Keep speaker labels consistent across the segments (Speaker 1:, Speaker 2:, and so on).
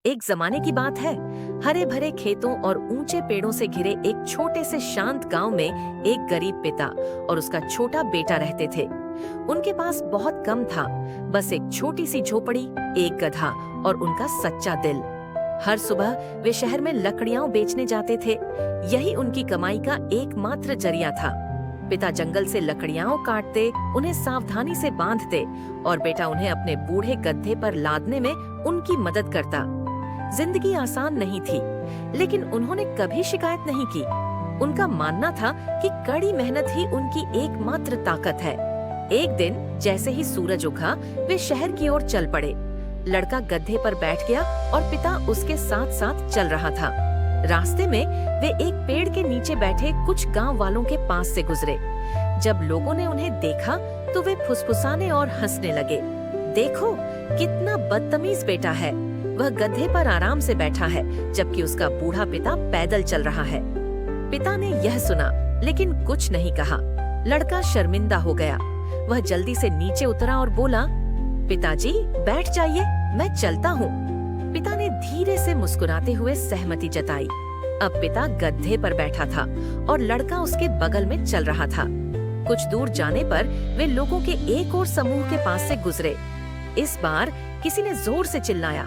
Speaker 1: एक जमाने की बात है। हरे भरे खेतों और ऊंचे पेड़ों से घिरे एक छोटे से शांत गांव में एक गरीब पिता और उसका छोटा बेटा रहते थे। उनके पास बहुत कम था, बस एक छोटी सी झोपड़ी, एक गधा और उनका सच्चा दिल। हर सुबह वे शहर में लकड़ियां बेचने जाते थे। यही उनकी कमाई का एकमात्र जरिया था। पिता जंगल से लकड़ियां काटते, उन्हें सावधानी से बांधते और बेटा उन्हें अपने बूढ़े गड्ढे पर लादने में उनकी मदद करता। जिंदगी आसान नहीं थी, लेकिन उन्होंने कभी शिकायत नहीं की। उनका मानना था कि कड़ी मेहनत ही उनकी एकमात्र ताकत है। एक दिन जैसे ही सूरज उगा, वे शहर की ओर चल पड़े। लड़का गड्ढे पर बैठ गया और पिता उसके साथ साथ चल रहा था। रास्ते में वे एक पेड़ के नीचे बैठे कुछ गांव वालों के पास से गुजरे। जब लोगों ने उन्हें देखा तो वे फुसफुसाने और हंसने लगे। देखो, कितना बदतमीज बेटा है। वह गधे पर आराम से बैठा है, जबकि उसका बूढ़ा पिता पैदल चल रहा है। पिता ने यह सुना, लेकिन कुछ नहीं कहा। लड़का शर्मिंदा हो गया। वह जल्दी से नीचे उतरा और बोला, पिताजी बैठ जाइए, मैं चलता हूँ। पिता ने धीरे से मुस्कुराते हुए सहमति जताई। अब पिता गधे पर बैठा था और लड़का उसके बगल में चल रहा था। कुछ दूर जाने पर वे लोगों के एक और समूह के पास से गुजरे। इस बार किसी ने जोर से चिल्लाया,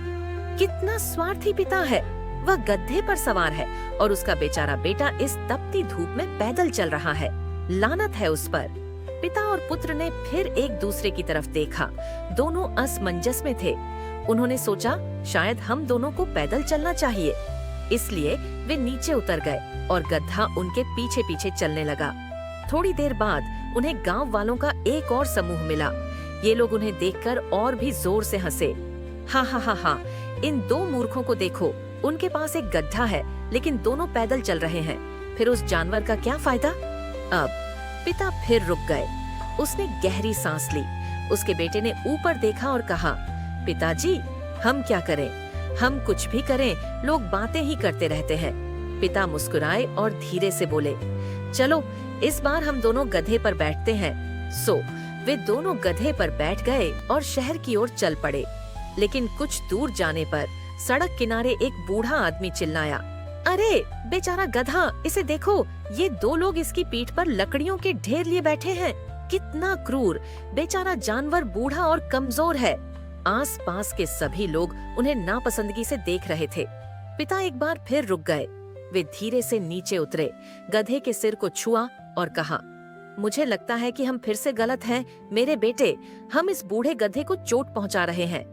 Speaker 1: कितना स्वार्थी पिता है। वह गधे पर सवार है और उसका बेचारा बेटा इस तपती धूप में पैदल चल रहा है। लानत है उस पर। पिता और पुत्र ने फिर एक दूसरे की तरफ देखा। दोनों असमंजस में थे। उन्होंने सोचा, शायद हम दोनों को पैदल चलना चाहिए। इसलिए वे नीचे उतर गए और गधा उनके पीछे पीछे चलने लगा। थोड़ी देर बाद उन्हें गांव वालों का एक और समूह मिला। ये लोग उन्हें देखकर और भी जोर से हंसे। हा हा हा हा, इन दो मूर्खों को देखो। उनके पास एक गड्ढा है, लेकिन दोनों पैदल चल रहे हैं। फिर उस जानवर का क्या फायदा? अब पिता फिर रुक गए। उसने गहरी सांस ली। उसके बेटे ने ऊपर देखा और कहा, पिताजी, हम क्या करें? हम कुछ भी करें, लोग बातें ही करते रहते हैं। पिता मुस्कुराए और धीरे से बोले, चलो इस बार हम दोनों गधे पर बैठते हैं। सो वे दोनों गधे पर बैठ गए और शहर की ओर चल पड़े। लेकिन कुछ दूर जाने पर सड़क किनारे एक बूढ़ा आदमी चिल्लाया, अरे बेचारा गधा, इसे देखो, ये दो लोग इसकी पीठ पर लकड़ियों के ढेर लिए बैठे हैं। कितना क्रूर। बेचारा जानवर बूढ़ा और कमजोर है। आस-पास के सभी लोग उन्हें नापसंदगी से देख रहे थे। पिता एक बार फिर रुक गए। वे धीरे से नीचे उतरे, गधे के सिर को छुआ और कहा, मुझे लगता है कि हम फिर से गलत हैं, मेरे बेटे। हम इस बूढ़े गधे को चोट पहुंचा रहे हैं।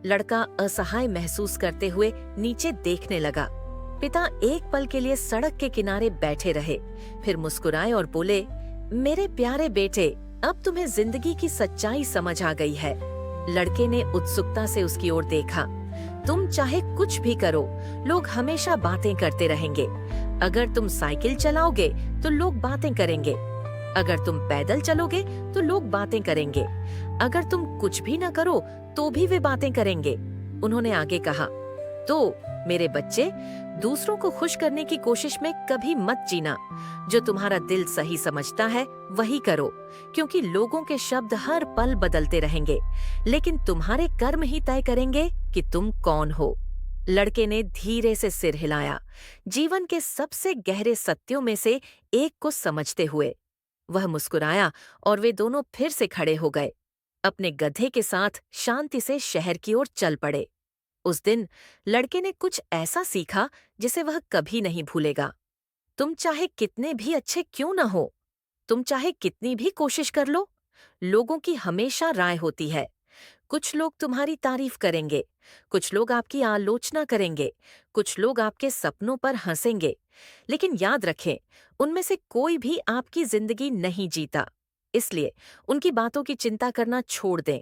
Speaker 1: लड़का असहाय महसूस करते हुए नीचे देखने लगा। पिता एक पल के लिए सड़क के किनारे बैठे रहे, फिर मुस्कुराए और बोले, मेरे प्यारे बेटे, अब तुम्हें जिंदगी की सच्चाई समझ आ गई है। लड़के ने उत्सुकता से उसकी ओर देखा। तुम चाहे कुछ भी करो, लोग हमेशा बातें करते रहेंगे। अगर तुम साइकिल चलाओगे तो लोग बातें करेंगे। अगर तुम पैदल चलोगे तो लोग बातें करेंगे। अगर तुम कुछ भी न करो तो भी वे बातें करेंगे। उन्होंने आगे कहा, तो मेरे बच्चे, दूसरों को खुश करने की कोशिश में कभी मत जीना। जो तुम्हारा दिल सही समझता है वही करो, क्योंकि लोगों के शब्द हर पल बदलते रहेंगे, लेकिन तुम्हारे कर्म ही तय करेंगे कि तुम कौन हो। लड़के ने धीरे से सिर हिलाया, जीवन के सबसे गहरे सत्यों में से एक को समझते हुए। वह मुस्कुराया और वे दोनों फिर से खड़े हो गए। अपने गधे के साथ शांति से शहर की ओर चल पड़े। उस दिन लड़के ने कुछ ऐसा सीखा जिसे वह कभी नहीं भूलेगा। तुम चाहे कितने भी अच्छे क्यों न हो, तुम चाहे कितनी भी कोशिश कर लो, लोगों की हमेशा राय होती है। कुछ लोग तुम्हारी तारीफ करेंगे, कुछ लोग आपकी आलोचना करेंगे, कुछ लोग आपके सपनों पर हंसेंगे, लेकिन याद रखें, उनमें से कोई भी आपकी जिंदगी नहीं जीता। इसलिए उनकी बातों की चिंता करना छोड़ दें।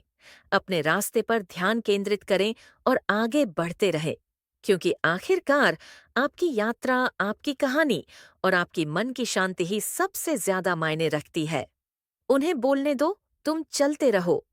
Speaker 1: अपने रास्ते पर ध्यान केंद्रित करें और आगे बढ़ते रहें, क्योंकि आखिरकार आपकी यात्रा, आपकी कहानी और आपकी मन की शांति ही सबसे ज्यादा मायने रखती है। उन्हें बोलने दो, तुम चलते रहो।